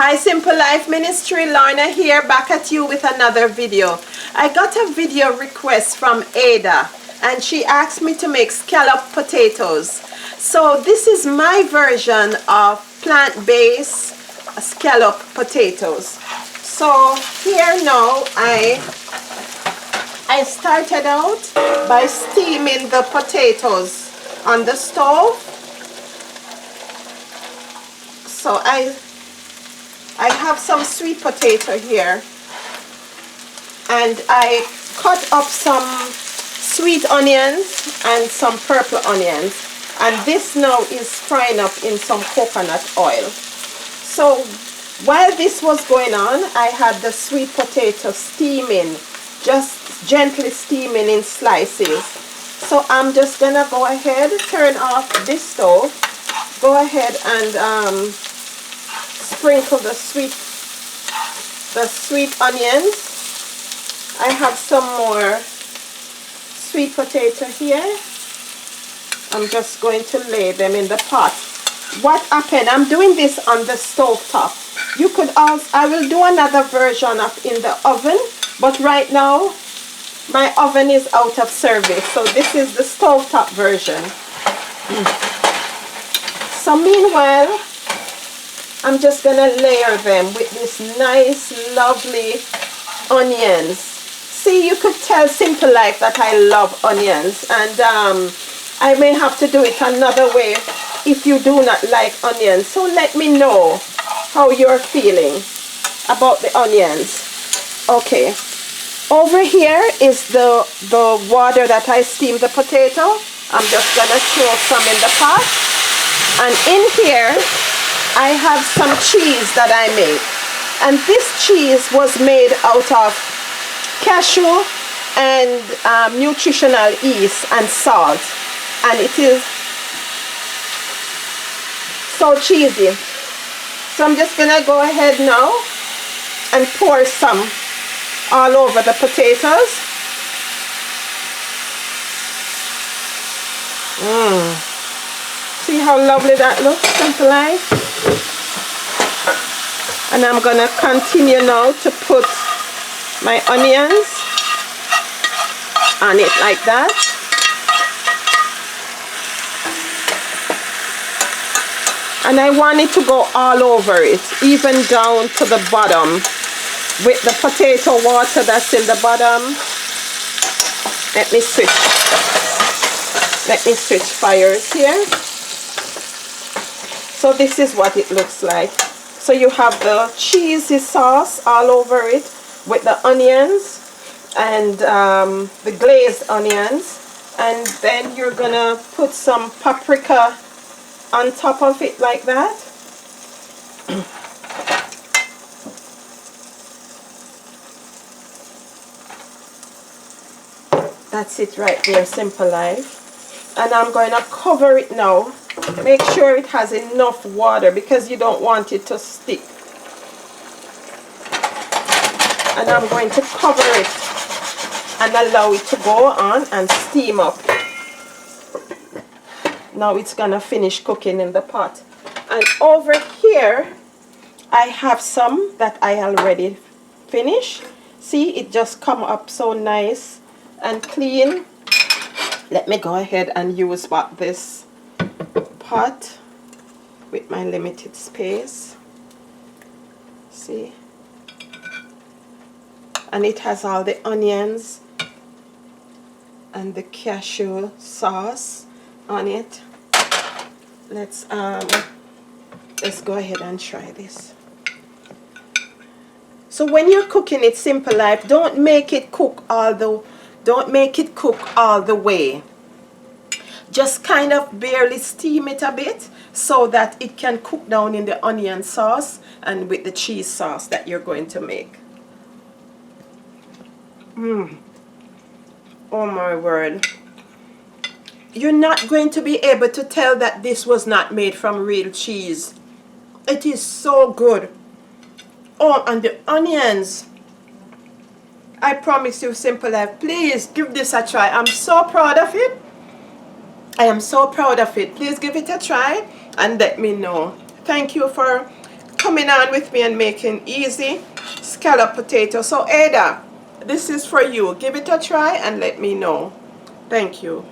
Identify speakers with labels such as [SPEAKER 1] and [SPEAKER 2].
[SPEAKER 1] Hi Simple Life Ministry, Lorna here, back at you with another video. I got a video request from Ada and she asked me to make scalloped potatoes. So this is my version of plant-based scalloped potatoes. So here now I started out by steaming the potatoes on the stove. So I have some sweet potato here, and I cut up some sweet onions and some purple onions, and this now is frying up in some coconut oil. So while this was going on, I had the sweet potato steaming, just gently steaming in slices. So I'm just gonna go ahead, turn off this stove, go ahead and sprinkle the sweet onions. I have some more sweet potato here. I'm just going to lay them in the pot. What happened? I'm doing this on the stove top. You could also, I will do another version of in the oven, but right now my oven is out of service, so this is the stove top version. So meanwhile, I'm just gonna layer them with this nice, lovely onions. See, you could tell Simple Life that I love onions, and I may have to do it another way if you do not like onions. So let me know how you're feeling about the onions. Okay, over here is the water that I steamed the potato. I'm just gonna throw some in the pot, and in here I have some cheese that I made, and this cheese was made out of cashew and nutritional yeast and salt, and it is so cheesy. So I'm just gonna go ahead now and pour some all over the potatoes. See how lovely that looks, Simple Life? And I'm gonna continue now to put my onions on it like that. And I want it to go all over it, even down to the bottom, with the potato water that's in the bottom. Let me switch fires here. So this is what it looks like. So you have the cheesy sauce all over it with the onions and the glazed onions, and then you're gonna put some paprika on top of it like that. That's it right there, Simple Life. And I'm going to cover it now. Make sure it has enough water because you don't want it to stick. And I'm going to cover it and allow it to go on and steam up. Now it's gonna finish cooking in the pot. And over here I have some that I already finished. See, it just come up so nice and clean. Let me go ahead and use this pot with my limited space. See, and it has all the onions and the cashew sauce on it. Let's go ahead and try this. So when you're cooking it, Simple Life, don't make it cook all the way. Just kind of barely steam it a bit so that it can cook down in the onion sauce and with the cheese sauce that you're going to make. Oh my word. You're not going to be able to tell that this was not made from real cheese. It is so good. Oh, and the onions. I promise you, Simple Life, please give this a try. I'm so proud of it. I am so proud of it. Please give it a try and let me know. Thank you for coming on with me and making easy scallop potato. So Ada, this is for you. Give it a try and let me know. Thank you.